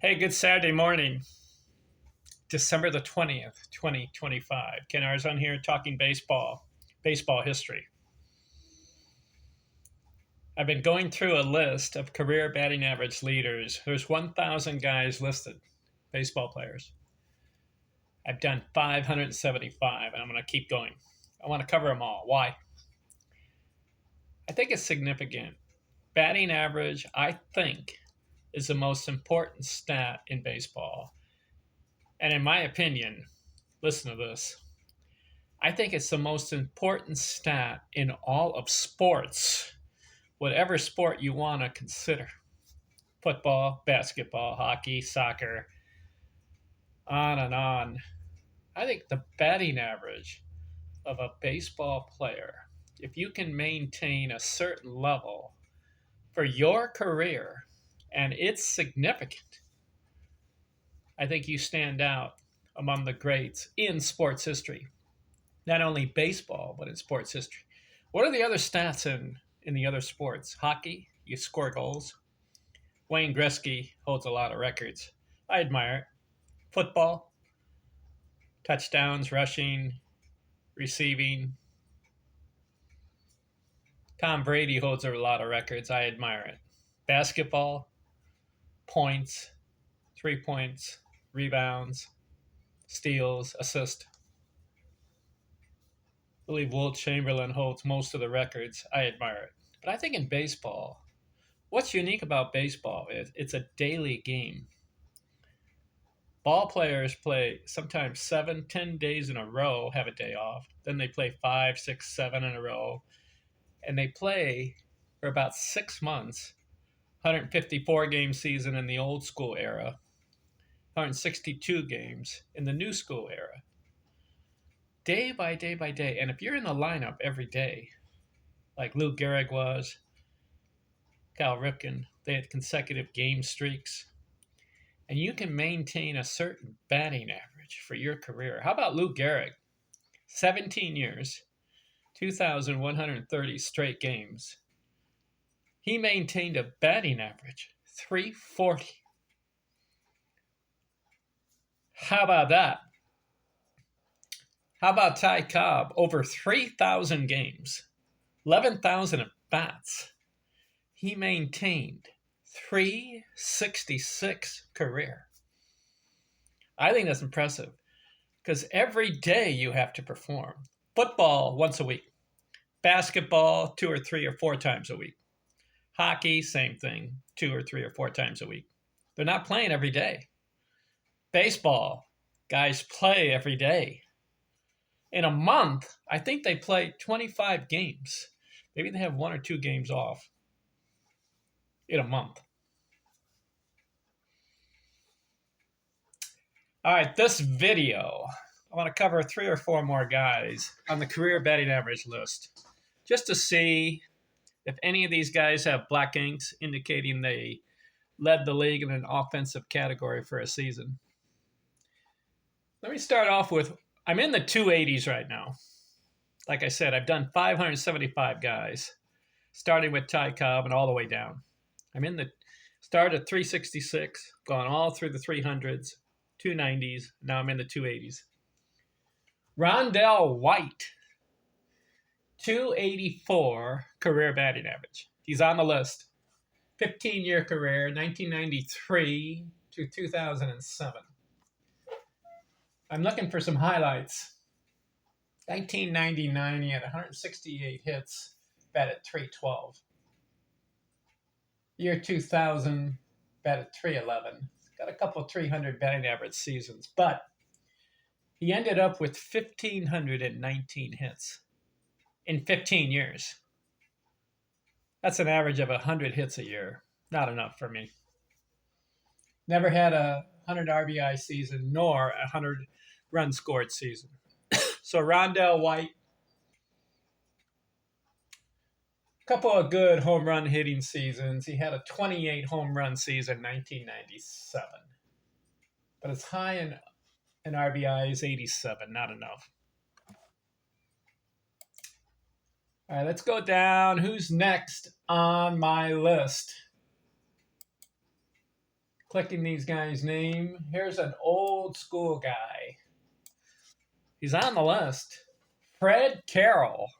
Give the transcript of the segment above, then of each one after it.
Hey, good Saturday morning, December the 20th, 2025. Ken Arzon here talking baseball history. I've been going through a list of career batting average leaders. There's 1,000 guys listed, baseball players. I've done 575, and I'm going to keep going. I want to cover them all. Why? I think it's significant. Batting average, I think, is the most important stat in baseball. And in my opinion, listen to this. I think it's the most important stat in all of sports, whatever sport you want to consider: football, basketball, hockey, soccer, on and on. I think the batting average of a baseball player, if you can maintain a certain level for your career, and it's significant, I think you stand out among the greats in sports history. Not only baseball, but in sports history. What are the other stats in the other sports? Hockey, you score goals. Wayne Gretzky holds a lot of records. I admire it. Football, touchdowns, rushing, receiving. Tom Brady holds a lot of records. I admire it. Basketball, points, 3 points, rebounds, steals, assists. I believe Wilt Chamberlain holds most of the records. I admire it. But I think in baseball, what's unique about baseball is it's a daily game. Ball players play sometimes 7, 10 days in a row, have a day off. Then they play 5, 6, 7 in a row. And they play for about 6 months, 154 game season in the old school era, 162 games in the new school era. Day by day by day. And if you're in the lineup every day, like Lou Gehrig was, Cal Ripken, they had consecutive game streaks, and you can maintain a certain batting average for your career. How about Lou Gehrig? 17 years, 2,130 straight games. He maintained a batting average, 340. How about that? How about Ty Cobb? Over 3,000 games, 11,000 at bats. He maintained 366 career. I think that's impressive because every day you have to perform. Football, once a week. Basketball, 2 or 3 or 4 times a week. Hockey, same thing, 2 or 3 or 4 times a week. They're not playing every day. Baseball, guys play every day. In a month, I think they play 25 games. Maybe they have 1 or 2 games off in a month. All right, this video, I want to cover 3 or 4 more guys on the career batting average list, just to see if any of these guys have black inks indicating they led the league in an offensive category for a season. Let me start off with, I'm in the 280s right now. Like I said, I've done 575 guys, starting with Ty Cobb and all the way down. I'm in the start at 366, gone all through the 300s, 290s. Now I'm in the 280s. Rondell White, 284 career batting average. He's on the list. 15-year career, 1993 to 2007. I'm looking for some highlights. 1999, he had 168 hits, batted 312. Year 2000, batted 311. Got a couple 300 batting average seasons, but he ended up with 1,519 hits in 15 years. That's an average of 100 hits a year. Not enough for me. Never had a 100 RBI season, nor a 100 runs scored season. So Rondell White, a couple of good home run hitting seasons. He had a 28 home run season in 1997. But his high in RBI is 87, not enough. All right, let's go down. Who's next on my list? clicking these guys' name. Here's an old school guy. He's on the list. Fred Carroll.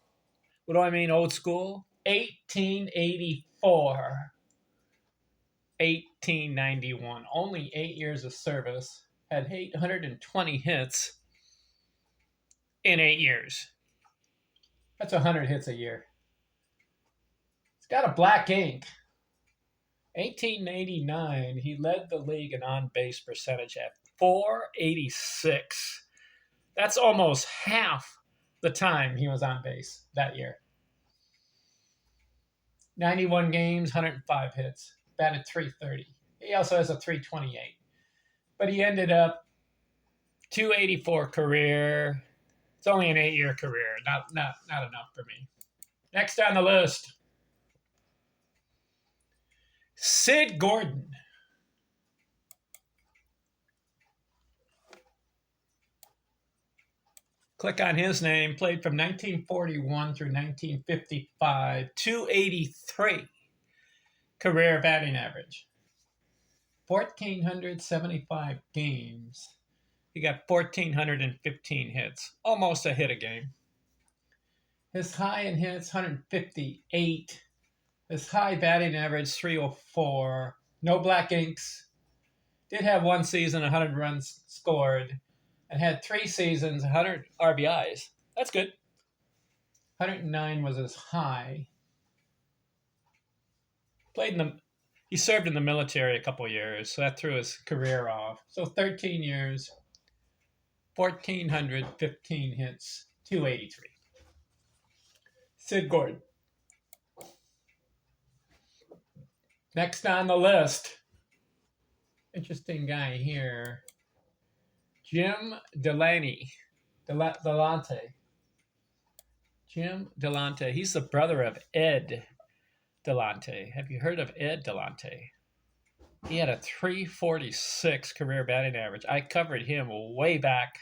What do I mean, old school? 1884, 1891. Only 8 years of service. Had 820 hits in 8 years. That's 100 hits a year. He's got a black ink. 1889, he led the league in on-base percentage at 486. That's almost half the time he was on base that year. 91 games, 105 hits, batted 330. He also has a 328. But he ended up 284 career. It's only an 8-year career. Not enough for me. Next on the list, Sid Gordon. Click on his name. Played from 1941 through 1955. 283 career batting average. 1,475 games. He got 1,415 hits. Almost a hit a game. His high in hits, 158. His high batting average, 304. No black inks. Did have one season, 100 runs scored. And had 3 seasons, 100 RBIs. That's good. 109 was his high. He served in the military a couple years, so that threw his career off. So 13 years, 1,415 hits, 283. Sid Gordon. Next on the list, interesting guy here, Jim Delahanty. Jim Delahanty. He's the brother of Ed Delahanty. Have you heard of Ed Delahanty? He had a 346 career batting average. I covered him way back.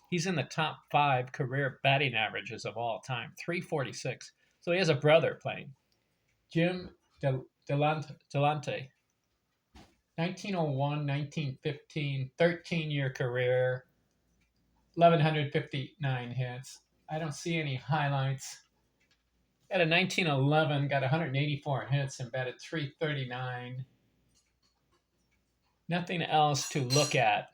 He's in the top 5 career batting averages of all time. 346. So he has a brother playing. Jim Delahanty. 1901, 1915, 13-year career, 1,159 hits. I don't see any highlights. At a 1911, got 184 hits and batted 339. Nothing else to look at.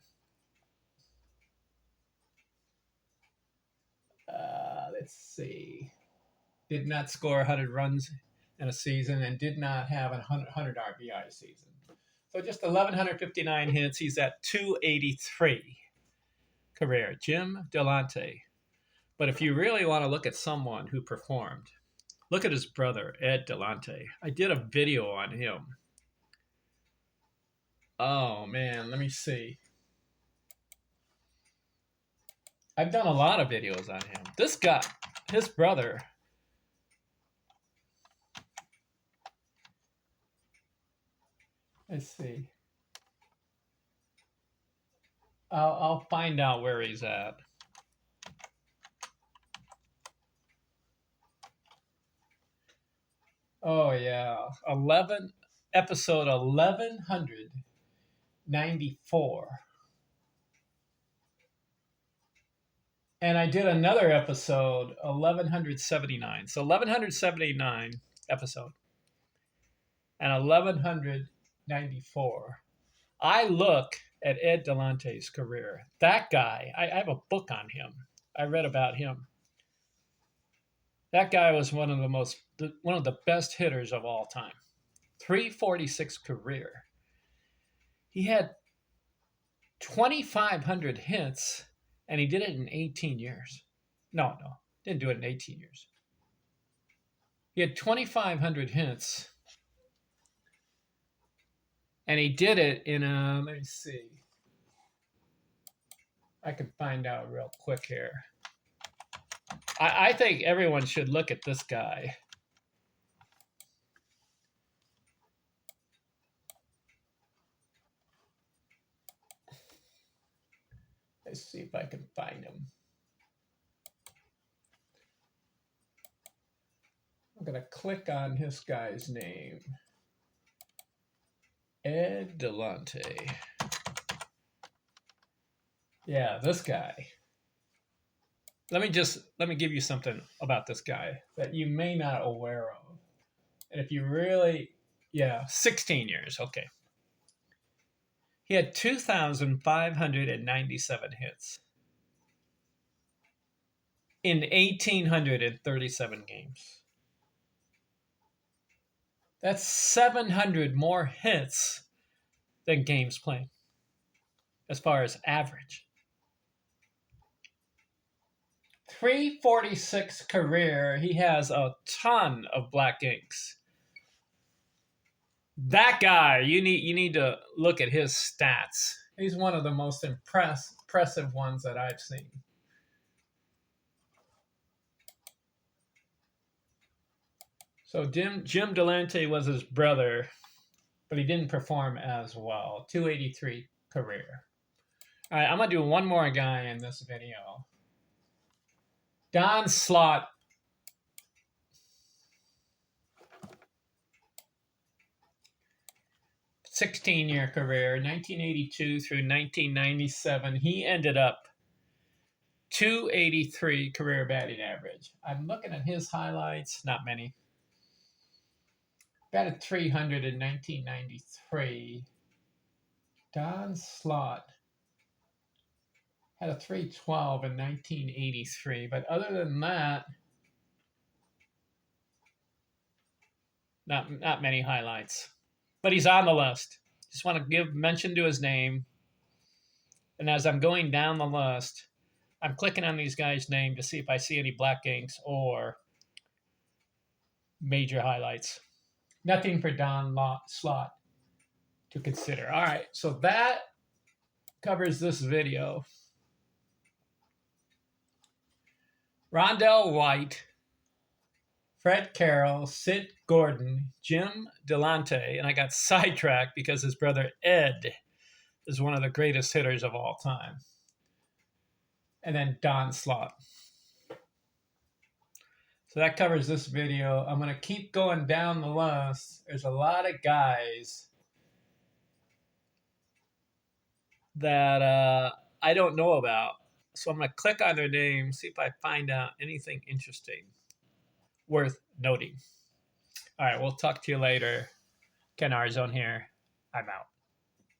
Let's see. Did not score 100 runs in a season and did not have a 100 RBI season. So just 1,159 hits. He's at 283 career. Jim Delahanty. But if you really want to look at someone who performed, look at his brother, Ed Delahanty. I did a video on him. Oh, man, let me see. I've done a lot of videos on him. This guy, his brother, let's see. I'll find out where he's at. Oh, yeah. Episode 1194. And I did another episode, 1179. So 1179 episode and 1194. I look at Ed Delahanty's career. That guy, I have a book on him. I read about him. That guy was one of the best hitters of all time. 346 career. He had 2,500 hits, and he did it in 18 years. No, didn't do it in 18 years. He had 2,500 hits, and he did it in let me see. I can find out real quick here. I think everyone should look at this guy. Let's see if I can find him. I'm going to click on this guy's name. Ed Delahanty. Yeah, this guy. Let me give you something about this guy that you may not aware of. And if you really, yeah, 16 years, okay. He had 2,597 hits in 1,837 games. That's 700 more hits than games played as far as average. 346 career. He has a ton of black inks. That guy, you need to look at his stats. He's one of the most impressive ones that I've seen. So Jim Delahanty was his brother, but he didn't perform as well. 283 career. All right, I'm going to do one more guy in this video. Don Slaught. '16-year career, 1982 through 1997. He ended up 283 career batting average. I'm looking at his highlights, not many. Batted 300 in 1993. Don Slaught had a 312 in 1983, but other than that, not many highlights. But he's on the list. Just want to give mention to his name. And as I'm going down the list, I'm clicking on these guys' name to see if I see any black inks or major highlights. Nothing for Don Slaught to consider. All right, so that covers this video. Rondell White, Fred Carroll, Sid Gordon, Jim Delahanty, and I got sidetracked because his brother Ed is one of the greatest hitters of all time. And then Don Slaught. So that covers this video. I'm going to keep going down the list. There's a lot of guys that I don't know about. So I'm going to click on their name, see if I find out anything interesting worth noting. All right, we'll talk to you later. Ken Arzone here. I'm out.